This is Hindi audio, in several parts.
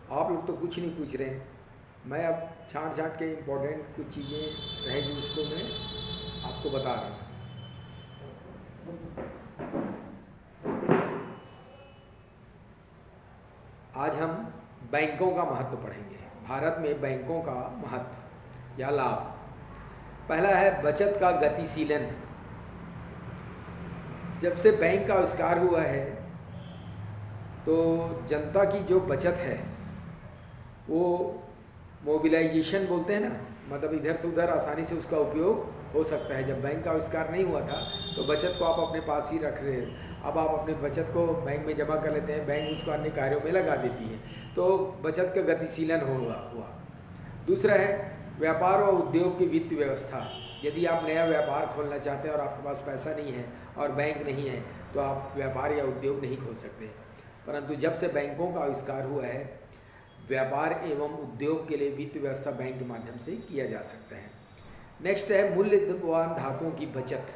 आप लोग तो कुछ नहीं पूछ रहे हैं। मैं अब छांट छांट के इम्पोर्टेंट कुछ चीज़ें रहेगी उसको मैं आपको बता रहा हूँ। आज हम बैंकों का महत्व पढ़ेंगे। भारत में बैंकों का महत्व या लाभ। पहला है बचत का गतिशीलन। जब से बैंक का आविष्कार हुआ है तो जनता की जो बचत है वो मोबिलाइजेशन बोलते हैं ना, मतलब इधर से उधर आसानी से उसका उपयोग हो सकता है। जब बैंक का आविष्कार नहीं हुआ था तो बचत को आप अपने पास ही रख रहे हैं। अब आप अपने बचत को बैंक में जमा कर लेते हैं, बैंक उसको अन्य कार्यों में लगा देती है, तो बचत का गतिशीलन हुआ। दूसरा है व्यापार और उद्योग की वित्त व्यवस्था। यदि आप नया व्यापार खोलना चाहते हैं और आपके पास पैसा नहीं है और बैंक नहीं है तो आप व्यापार या उद्योग नहीं खोल सकते। परंतु जब से बैंकों का आविष्कार हुआ है, व्यापार एवं उद्योग के लिए वित्त व्यवस्था बैंक के माध्यम से किया जा सकता है। नेक्स्ट है मूल्यवान धातुओं की बचत।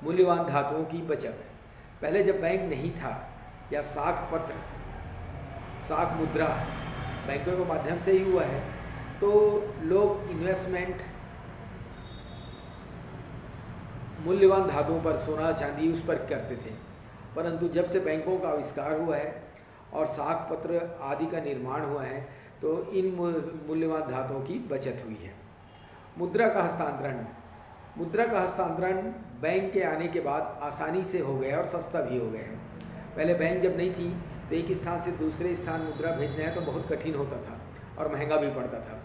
मूल्यवान धातुओं की बचत। पहले जब बैंक नहीं था या साख पत्र, साख मुद्रा बैंकों के माध्यम से ही हुआ है, तो लोग इन्वेस्टमेंट मूल्यवान धातुओं पर, सोना चांदी उस पर करते थे। परंतु जब से बैंकों का आविष्कार हुआ है और साख पत्र आदि का निर्माण हुआ है तो इन मूल्यवान धातुओं की बचत हुई है। मुद्रा का हस्तांतरण। मुद्रा का हस्तांतरण बैंक के आने के बाद आसानी से हो गया और सस्ता भी हो गया है। पहले बैंक जब नहीं थी तो एक स्थान से दूसरे स्थान मुद्रा भेजना है तो बहुत कठिन होता था और महंगा भी पड़ता था।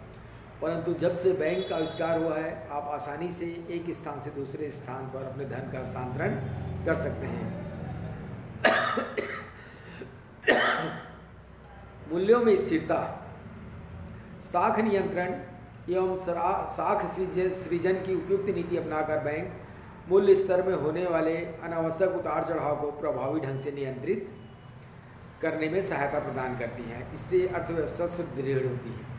परंतु जब से बैंक का आविष्कार हुआ है आप आसानी से एक स्थान से दूसरे स्थान पर अपने धन का हस्तांतरण कर सकते हैं। मूल्यों में स्थिरता। साख नियंत्रण एवं साख सृजन की उपयुक्त नीति अपनाकर बैंक मूल्य स्तर में होने वाले अनावश्यक उतार चढ़ाव को प्रभावी ढंग से नियंत्रित करने में सहायता प्रदान करती है। इससे अर्थव्यवस्था सुदृढ़ होती है।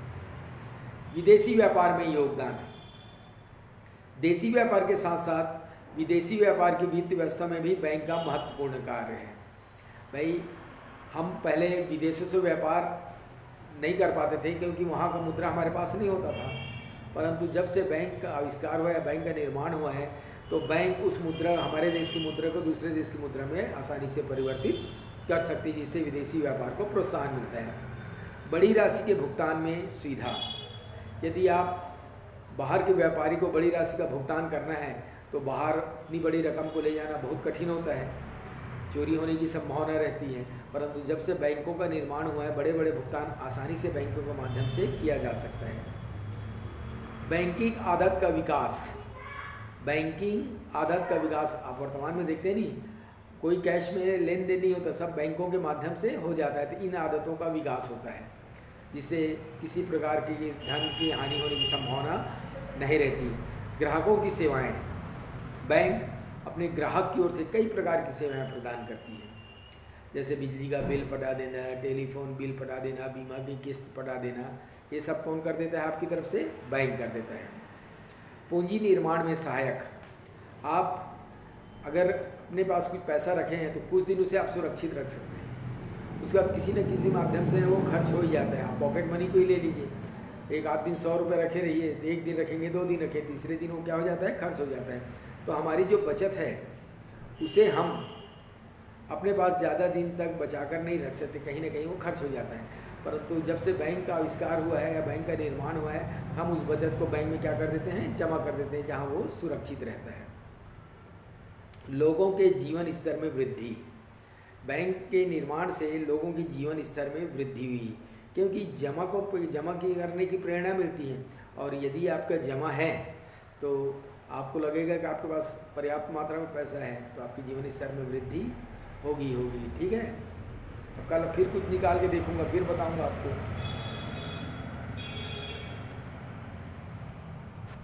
विदेशी व्यापार में योगदान। देशी व्यापार के साथ साथ विदेशी व्यापार की वित्त व्यवस्था में भी बैंक का महत्वपूर्ण कार्य है। भाई हम पहले विदेशों से व्यापार नहीं कर पाते थे क्योंकि वहाँ का मुद्रा हमारे पास नहीं होता था। परंतु जब से बैंक का आविष्कार हुआ है, बैंक का निर्माण हुआ है, तो बैंक उस मुद्रा, हमारे देश की मुद्रा को दूसरे देश की मुद्रा में आसानी से परिवर्तित कर सकती है, जिससे विदेशी व्यापार को प्रोत्साहन मिलता है। बड़ी राशि के भुगतान में सुविधा। यदि आप बाहर के व्यापारी को बड़ी राशि का भुगतान करना है तो बाहर इतनी बड़ी रकम को ले जाना बहुत कठिन होता है, चोरी होने की संभावना रहती है। परंतु जब से बैंकों का निर्माण हुआ है, बड़े बड़े भुगतान आसानी से बैंकों के माध्यम से किया जा सकता है। बैंकिंग आदत का विकास। बैंकिंग आदत का विकास आप वर्तमान में देखते नहीं, कोई कैश में लेन देन नहीं होता, सब बैंकों के माध्यम से हो जाता है। तो इन आदतों का विकास होता है जिससे किसी प्रकार की धन की हानि होने की संभावना नहीं रहती। ग्राहकों की सेवाएं। बैंक अपने ग्राहक की ओर से कई प्रकार की सेवाएं प्रदान करती है, जैसे बिजली का बिल पटा देना, टेलीफोन बिल पटा देना, बीमा की किस्त पटा देना। ये सब कौन कर देता है आपकी तरफ से? बैंक कर देता है। पूंजी निर्माण में सहायक। आप अगर अपने पास कुछ पैसा रखे हैं तो कुछ दिन उसे आप सुरक्षित रख सकते हैं, उसका किसी न किसी माध्यम से वो खर्च हो ही जाता है। आप पॉकेट मनी को ही ले लीजिए, एक आध दिन 100 रुपये रखे रहिए, एक दिन रखेंगे, 2 दिन रखें, तीसरे दिन वो क्या हो जाता है? खर्च हो जाता है। तो हमारी जो बचत है उसे हम अपने पास ज़्यादा दिन तक बचा कर नहीं रख सकते, कहीं ना कहीं वो खर्च हो जाता है। परंतु जब से बैंक का आविष्कार हुआ है या बैंक का निर्माण हुआ है, हम उस बचत को बैंक में क्या कर देते हैं? जमा कर देते हैं, जहाँ वो सुरक्षित रहता है। लोगों के जीवन स्तर में वृद्धि। बैंक के निर्माण से लोगों के जीवन स्तर में वृद्धि हुई, क्योंकि जमा करने की प्रेरणा मिलती है। और यदि आपका जमा है तो आपको लगेगा कि आपके पास पर्याप्त मात्रा में पैसा है, तो आपकी जीवन स्तर में वृद्धि होगी। ठीक है, अब कल फिर कुछ निकाल के देखूंगा, फिर बताऊंगा आपको।